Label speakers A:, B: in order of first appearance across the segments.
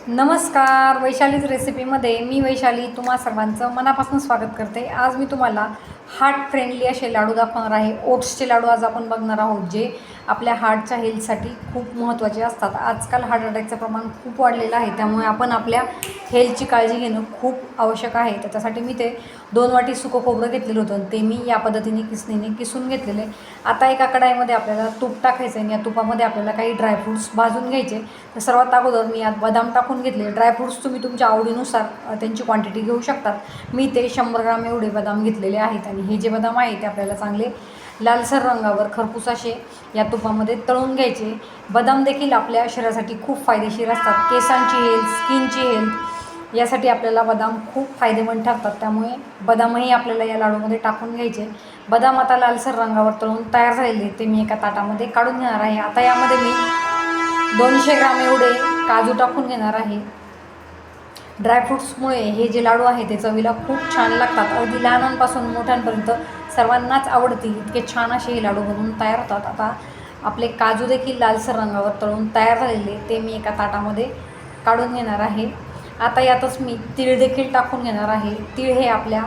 A: नमस्कार, वैशालीज रेसिपीमध्ये मी वैशाली तुम्हा सर्वांचं मनापासून स्वागत करते। आज मी तुम्हाला हार्ट फ्रेंडली असे लाडू दाखवणार आहे। ओट्सचे लाडू आज आपण बघणार आहोत, जे आपल्या हार्टच्या हेल्थसाठी खूप महत्त्वाचे असतात। आजकाल हार्ट अटॅकचं प्रमाण खूप वाढलेलं आहे, त्यामुळे आपण आपल्या हेल्थची काळजी घेणं खूप आवश्यक आहे। त्याच्यासाठी मी ते 2 वाटी सुकं खोबरं घेतलेलं होतं, ते मी या पद्धतीने किसणीने किसून घेतलेले। आता एका कढाईमध्ये आपल्याला तूप टाकायचं आहे आणि या तुपामध्ये आपल्याला काही ड्रायफ्रूट्स भाजून घ्यायचे। तर सर्वात अगोदर मी यात बदाम टाकून घेतले। ड्रायफ्रूट्स तुम्ही तुमच्या आवडीनुसार त्यांची क्वांटिटी घेऊ शकतात। मी ते 100 ग्राम एवढे बदाम घेतलेले आहेत आणि हे जे बदाम आहे ते आपल्याला चांगले लालसर रंगावर खरपूस असे या तुपामध्ये तळून घ्यायचे। बदाम देखील आपल्या शरीरासाठी खूप फायदेशीर असतात। केसांची हेल्थ, स्किनची हेल्थ यासाठी आपल्याला बदाम खूप फायदेमंद ठरतात, त्यामुळे बदामही आपल्याला या लाडूमध्ये टाकून घ्यायचे। बदाम आता लालसर रंगावर तळून तयार झालेले ते मी एका ताटामध्ये काढून घेणार आहे। आता यामध्ये मी 200 ग्राम एवढे काजू टाकून घेणार आहे। ड्रायफ्रूट्समुळे हे जे लाडू आहे ते चवीला खूप छान लागतात। अगदी लहानांपासून मोठ्यांपर्यंत सर्वांनाच आवडतील इतके छान असे हे लाडू बनवून तयार होतात। आता आपले काजू देखील लालसर रंगावर तळून तयार झालेले ते मी एका ताटामध्ये काढून घेणार आहे। आता यातच मी तीळ देखील टाकून घेणार आहे। तीळ हे आपल्या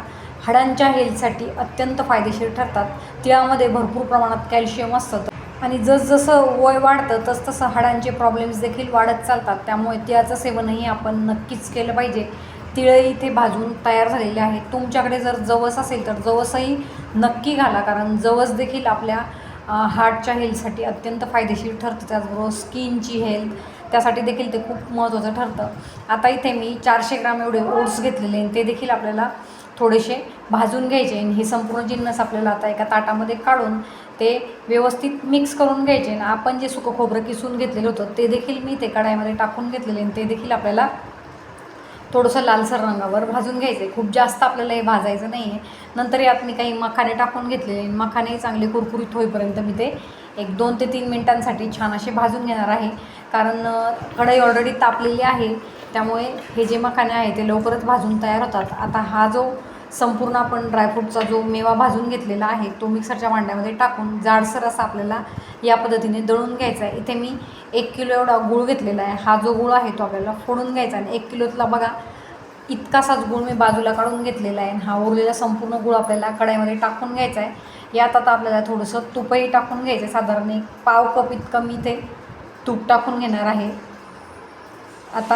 A: हाडांच्या हेल्थसाठी अत्यंत फायदेशीर ठरतात। तिळामध्ये भरपूर प्रमाणात कॅल्शियम असतं आणि जसजसं वय वाढतं तसतसं हाडांचे प्रॉब्लेम्स देखील वाढत चालतात, त्यामुळे तिळाचं सेवनही आपण नक्कीच केलं पाहिजे। तिळही इथे भाजून तयार झालेले आहेत। तुमच्याकडे जर जवस असेल तर जवसही नक्की घाला, कारण जवस देखील आपल्या हार्टच्या हेल्थसाठी अत्यंत फायदेशीर ठरतं। त्याचबरोबर स्किनची हेल्थ त्यासाठी देखील ते खूप महत्त्वाचं ठरतं। आता इथे मी 400 ग्राम एवढे ओट्स घेतलेले आणि ते देखील आपल्याला थोडेसे भाजून घ्यायचे आणि हे संपूर्ण जिन्नस आपल्याला आता एका ताटामध्ये काढून ते व्यवस्थित मिक्स करून घ्यायचे। आणि आपण जे सुकं खोबरं किसून घेतलेलं होतं ते देखील मी ते कढाईमध्ये टाकून घेतलेले आणि ते देखील आपल्याला थोडंसं लालसर रंगावर भाजून घ्यायचं आहे। खूप जास्त आपल्याला हे भाजायचं नाही आहे। नंतर यात मी काही मखाने टाकून घेतलेले, मखाने चांगले कुरकुरीत होईपर्यंत मी ते 1-2 ते 3 मिनिटांसाठी छान असे भाजून घेणार आहे, कारण कढई ऑलरेडी तापलेली आहे, त्यामुळे हे जे मखाने आहे ते लवकरच भाजून तयार होतात। आता हा जो संपूर्ण आपण ड्रायफ्रूटचा जो मेवा भाजून घेतलेला आहे तो मिक्सरच्या भांड्यामध्ये टाकून जाडसर असा आपल्याला या पद्धतीने दळून घ्यायचा आहे। इथे मी 1 किलो एवढा गूळ घेतलेला आहे। हा जो गूळ आहे तो आपल्याला फोडून घ्यायचा आणि 1 किलोतला बघा इतकासाच गूळ मी बाजूला काढून घेतलेला आहे। हा उरलेला संपूर्ण गूळ आपल्याला कढईमध्ये टाकून घ्यायचा आहे। यात आता आपल्याला थोडंसं तुपही टाकून घ्यायचं आहे। साधारण 1 पाव कप इतकं मी ते तूप टाकून घेणार आहे। आता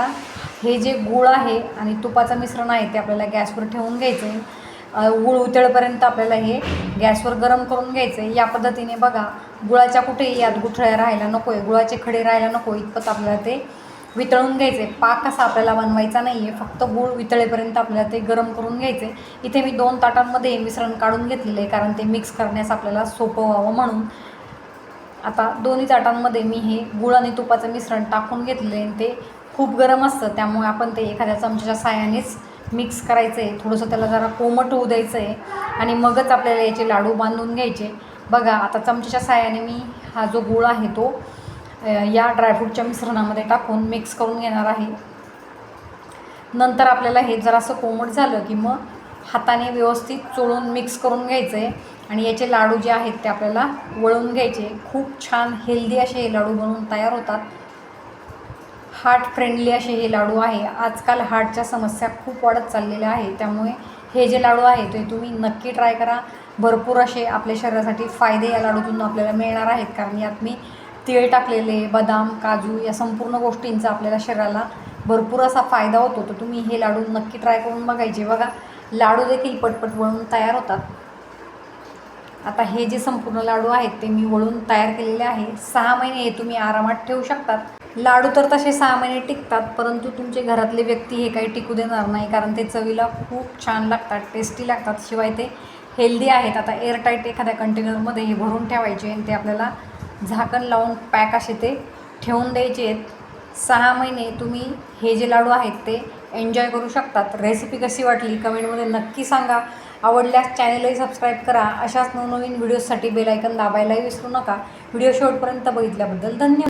A: हे जे गूळ आहे आणि तुपाचं मिश्रण आहे ते आपल्याला गॅसवर ठेवून घ्यायचं आहे। गूळ उतळेपर्यंत आपल्याला हे गॅसवर गरम करून घ्यायचं आहे। या पद्धतीने बघा गुळाच्या कुठेही यात गुठळ्या राहायला नको आहे, गुळाचे खडे राहायला नको, इतपत आपल्याला ते वितळून घ्यायचे। पाक असा आपल्याला बनवायचा नाही आहे, फक्त गूळ वितळेपर्यंत आपल्याला ते गरम करून घ्यायचे। इथे मी 2 ताटांमध्ये हे मिश्रण काढून घेतलेलं आहे, कारण ते मिक्स करण्यास आपल्याला सोपं व्हावं म्हणून। आता दोन्ही ताटांमध्ये मी हे गूळ आणि तुपाचं मिश्रण टाकून घेतलेलं आहे। ते खूप गरम असतं, त्यामुळे आपण ते एखाद्या चमच्याच्या साहाय्यानेच मिक्स करायचं आहे। थोडंसं त्याला जरा कोमट होऊ द्यायचं आहे आणि मगच आपल्याला याचे लाडू बांधून घ्यायचे। बघा आता चमच्याच्या साहाय्याने मी हा जो गूळ आहे तो या ड्रायफ्रूटच्या मिश्रणामध्ये टाकून मिक्स करून घेणार आहे। नंतर आपल्याला हे जरासं कोमट झालं की मग हाताने व्यवस्थित चोळून मिक्स करून घ्यायचं आहे आणि याचे लाडू जे आहेत ते आपल्याला वळून घ्यायचे। खूप छान हेल्दी असे हे लाडू बनवून तयार होतात। हार्ट फ्रेंडली असे हे लाडू आहे। आजकाल हार्टच्या समस्या खूप वाढत चाललेल्या आहे, त्यामुळे हे जे लाडू आहे ते तुम्ही नक्की ट्राय करा। भरपूर असे आपल्या शरीरासाठी फायदे या लाडूतून आपल्याला मिळणार आहेत, कारण यात मी तीळ टाकलेले, बदाम, काजू या संपूर्ण गोष्टींचा आपल्याला शरीराला भरपूर असा फायदा होतो। तर तुम्ही हे लाडू नक्की ट्राय करून बघायचे। बघा लाडू देखील पटपट वळून तयार होतात। आता हे जे संपूर्ण लाडू आहेत ते मी वळून तयार केलेले आहे। 6 महिने हे तुम्ही आरामात ठेवू शकतात। लाडू तर तसे 6 महिने टिकतात, परंतु तुमचे घरातले व्यक्ती हे काही टिकू देणार नाही, कारण ते चवीला खूप छान लागतात, टेस्टी लागतात, शिवाय ते हेल्दी आहेत। आता एअरटाईट एखाद्या कंटेनरमध्ये हे भरून ठेवायचे आणि ते आपल्याला झाकण लावून पॅक असे ते ठेवून द्यायचे आहेत। 6 महिने तुम्ही हे जे लाडू आहेत ते एन्जॉय करू शकतात। रेसिपी कशी वाटली कमेंटमध्ये नक्की सांगा। आवडल्यास चॅनलही सबस्क्राईब करा। अशाच नवनवीन व्हिडिओजसाठी बेल आयकॉन दाबायलाही विसरू नका। व्हिडिओ शेवटपर्यंत बघितल्याबद्दल धन्यवाद।